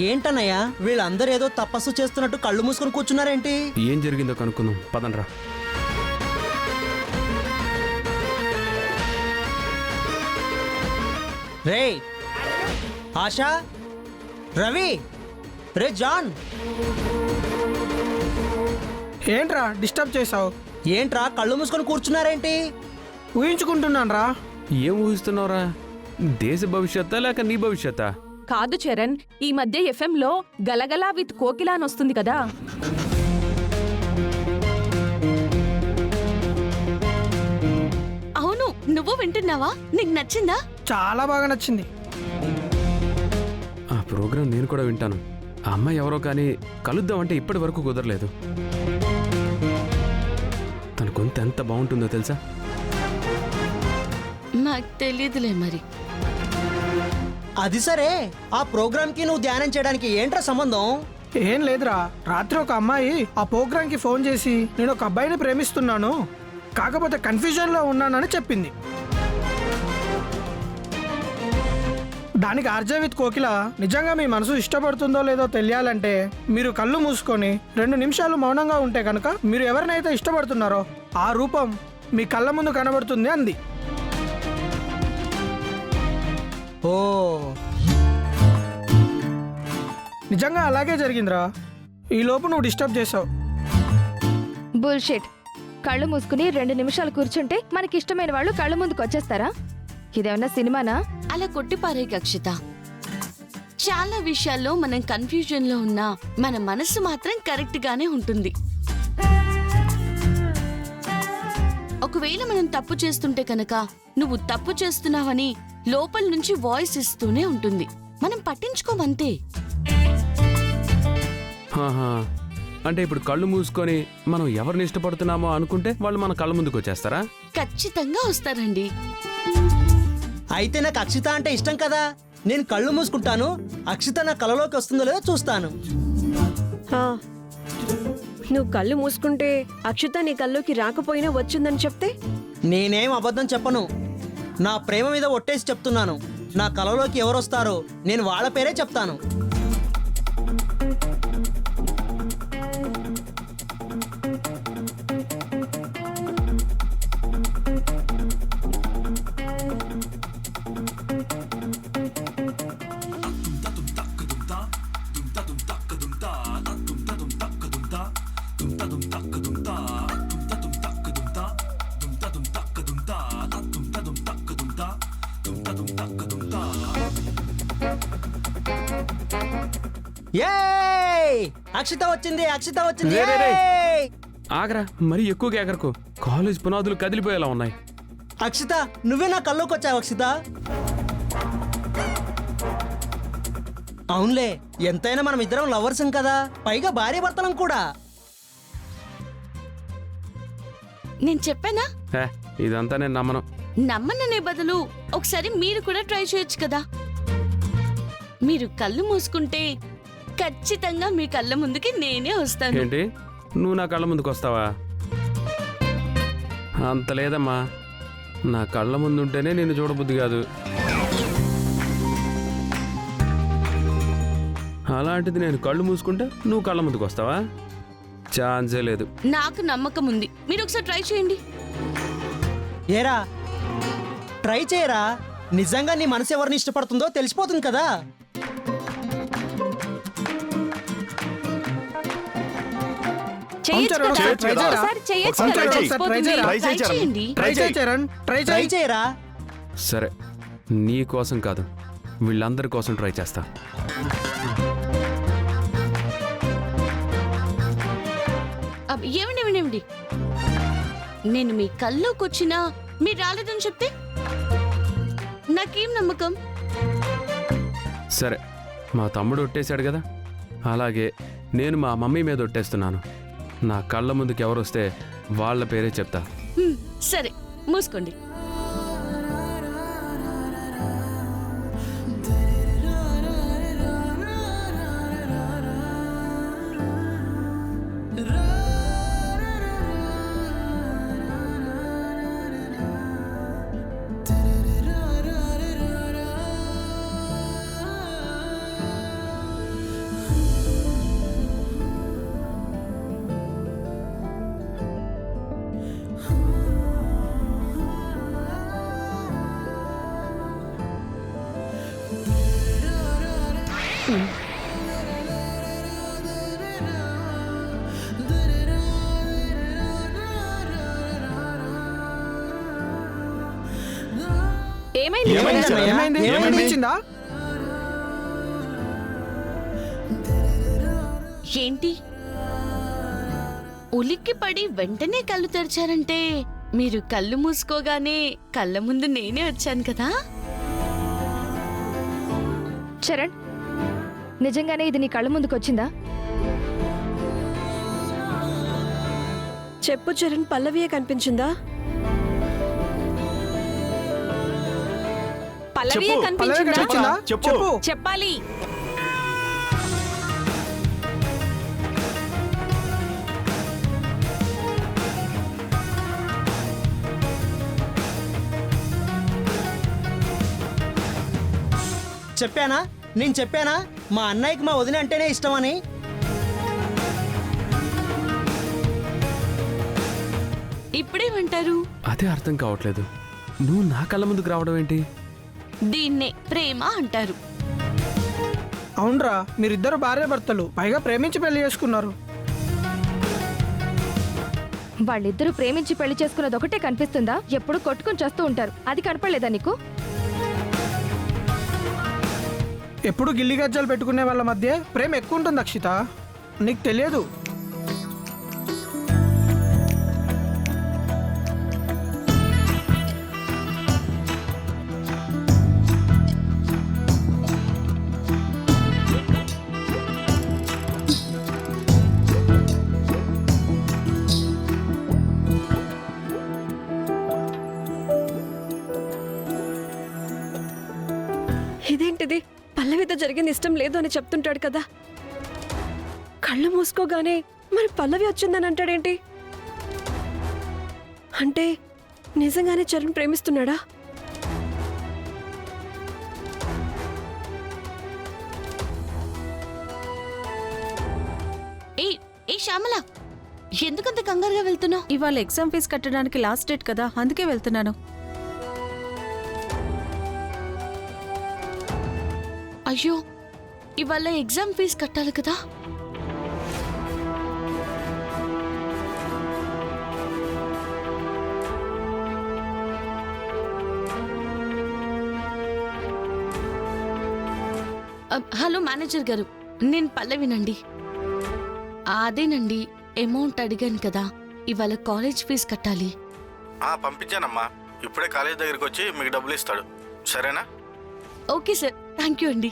ఏంటన్నయ్య వీళ్ళందరూ ఏదో తపస్సు చేస్తున్నట్టు కళ్ళు మూసుకొని కూర్చున్నారేంటి? ఏం జరిగిందో కనుక్కుందాం పదండ్రా. రే ఆశా, రవి, రే జాన్, ఏంట్రా డిస్టర్బ్ చేసావు? ఏంట్రా కళ్ళు మూసుకొని కూర్చున్నారేంటి? ఊహించుకుంటున్నాను రా. ఏం ఊహిస్తున్నావురా? దేశ భవిష్యత్తా లేక నీ భవిష్యత్తా? కాదు చరణ్, ఈ మధ్య ఎఫ్ఎంలో గలగలా విత్ కోకిలా అని వస్తుంది కదా. అవును, నువ్వు వింటున్నావా? నీకు నచ్చిందా? చాలా బాగా నచ్చింది. ఆ ప్రోగ్రాం నేను కూడా వింటాను. ఆ అమ్మాయి ఎవరో కానీ కలుద్దామంటే ఇప్పటి వరకు కుదరలేదు. తన గొంతు ఎంత బాగుంటుందో తెలుసా? నాకు తెలియదులే మరి. అది సరే, ఆ ప్రోగ్రామ్కి నువ్వు ధ్యానం చేయడానికి ఏంట్రా సంబంధం? ఏం లేదురా, రాత్రి ఒక అమ్మాయి ఆ ప్రోగ్రాంకి ఫోన్ చేసి నేను ఒక అబ్బాయిని ప్రేమిస్తున్నాను, కాకపోతే కన్ఫ్యూజన్లో ఉన్నానని చెప్పింది. దానికి ఆర్జే విత్ కోకిల నిజంగా మీ మనసు ఇష్టపడుతుందో లేదో తెలియాలంటే మీరు కళ్ళు మూసుకొని 2 నిమిషాలు మౌనంగా ఉంటే కనుక మీరు ఎవరినైతే ఇష్టపడుతున్నారో ఆ రూపం మీ కళ్ళ ముందు కనబడుతుంది అంది. ఓ, నిజంగా అలాగే జరిగిందిరా. ఈ లోపు నువ్వు డిస్టర్బ్ చేసావు. బుల్షిట్. కళ్ళు మూసుకుని 2 నిమిషాలు కూర్చుంటే మనకిష్టమైన వాళ్ళు కళ్ళు ముందుకు వచ్చేస్తారా? ఇదేమన్నా సినిమానా? అలా కొట్టిపారే అక్షిత. చాలా విషయాల్లో మనం కన్ఫ్యూజన్ లో ఉన్నా మన మనసు మాత్రం కరెక్ట్ గానే ఉంటుంది. ఒకవేళ మనం తప్పు చేస్తుంటే కనుక నువ్వు తప్పు చేస్తున్నావని లోపల నుంచి వాయిస్ ఇస్తూనే ఉంటుంది. మనం పట్టించుకోమంతే. హాహా. అంటే ఇప్పుడు కళ్ళు మూసుకొని మనం ఎవరిని ఇష్టపడుతున్నామో అనుకుంటే వాళ్ళు మన కళ్ళ ముందుకు వచ్చేస్తారా? ఖచ్చితంగా వస్తారండి. అయితే నాకు అక్షిత అంటే ఇష్టం కదా, నేను కళ్ళు మూసుకుంటాను, అక్షిత నా కళ్ళలోకి వస్తుందో లేదో చూస్తాను. నువ్వు కళ్ళు మూసుకుంటే అక్షిత నీ కల్లోకి రాకపోయినా వచ్చిందని చెప్తే? నేనేం అబద్ధం చెప్పను, నా ప్రేమ మీద ఒట్టేసి చెప్తున్నాను. నా కళలోకి ఎవరు వస్తారో నేను వాళ్ళ పేరే చెప్తాను. అక్షిత వచ్చింది, అక్షిత వచ్చింది. ఆగరా, మరీ ఎక్కువగా ఎగరకు. కాలేజ్ పునాదులు కదిలిపోయేలా ఉన్నాయి. అక్షిత, నువ్వే నా కళ్ళలోకి వచ్చావు అక్షిత. అవునులే, ఎంతైనా మనం ఇద్దరం లవర్సం కదా, పైగా భార్య భర్తలం కూడా. నేను చెప్పానా? ఇదంతా నేను నమ్మను. నమ్మననే బదులు ఒకసారి మీరు కూడా ట్రై చేయొచ్చు కదా. మీరు కళ్ళు మూసుకుంటే ఖచ్చితంగా మీ కళ్ళ ముందుకి నేనే వస్తాను. ఏంటి, నువ్వు నా కళ్ళ ముందుకు వస్తావా? అంత లేదమ్మా, నా కళ్ళ ముందు ఉంటేనే నేను చూడబుద్ధి కాదు. అలాంటిది నేను కళ్ళు మూసుకుంటే నువ్వు కళ్ళ ముందుకు వస్తావా? ఛాన్సే లేదు. నాకు నమ్మకం ఉంది, మీరు ఒకసారి ట్రై చేయండి. ఏరా, ట్రై చేయరా, నిజంగా నీ మనసు ఎవరిని ఇష్టపడుతుందో తెలిసిపోతుంది కదా. ట్రై చేయరా. సరే, నీ కోసం కాదు, వీళ్ళందరి కోసం ట్రై చేస్తా. ఏమండి, నేను మీ కల్లోకి వచ్చినా మీరు రాలేదని చెప్తే నాకేం నమ్మకం? సరే, మా తమ్ముడు ఒట్టేశాడు కదా, అలాగే నేను మా మమ్మీ మీద ఒట్టేస్తున్నాను. నా కళ్ళ ముందుకు ఎవరు వస్తే వాళ్ళ పేరే చెప్తా. సరే, మూసుకోండి. ఏమైంది ఏమైంది ఏమైందా? ఏంటి ఉలిక్కి పడి వెంటనే కళ్ళు తెరిచారంటే మీరు కళ్ళు మూసుకోగానే కళ్ళ ముందు నేనే వచ్చాను కదా. చరణ్, నిజంగానే ఇది నీ కళ్ళ ముందుకు వచ్చిందా? చెప్పు చరణ్, పల్లవియే కనిపించిందా? పల్లవియే కనిపించిందా? కనిపించిందా? చెప్పు. చెప్పాలి. చెప్పానా? నేను చెప్పానా మా అన్నయ్యకి మా వదిన అంటేనే ఇష్టమని? ఇప్పుడేమంటారు? అదే అర్థం కావట్లేదు. నువ్వు నా కళ్ళ ముందుకు రావడం ఏంటి? దీన్నే ప్రేమ అంటారు. అవునరా, మీరిద్దరు భార్యాభర్తలు, పైగా ప్రేమించి పెళ్లి చేసుకున్నారు. వాళ్ళిద్దరూ ప్రేమించి పెళ్లి చేసుకున్నది ఒకటే కనిపిస్తుందా? ఎప్పుడు కొట్టుకుని చేస్తూ ఉంటారు, అది కనపడలేదా నీకు? ఎప్పుడు గిల్లి గజ్జాలు పెట్టుకునే వాళ్ళ మధ్య ప్రేమ ఎక్కువ ఉంటుంది అక్షిత, నీకు తెలియదు. ఇదేంటిది? పల్లవితో జరిగింది ఇష్టం లేదు అని చెప్తుంటాడు కదా, కళ్ళు మూసుకోగానే మరి పల్లవి వచ్చిందని అంటాడేంటి? అంటే నిజంగానే చరణ్ ప్రేమిస్తున్నాడా? ఏ శ్యామల, ఎందుకంత కంగారుగా వెళ్తున్నావు? ఇవాళ ఎగ్జామ్ ఫీజు కట్టడానికి లాస్ట్ డేట్ కదా, అందుకే వెళ్తున్నాను. అయ్యో, ఇవాళ ఎగ్జామ్ ఫీజు కట్టాలి కదా. హలో మేనేజర్ గారు, నేను పల్లవినండి. అదేనండి, అమౌంట్ అడిగాను కదా, ఇవాళ కాలేజ్ ఫీజు కట్టాలి. పంపించానమ్మా, ఇప్పుడే కాలేజ్ దగ్గరికి వచ్చి మీకు డబ్బులు ఇస్తాడు, సరేనా? ఓకే సార్, థ్యాంక్ యూ అండి.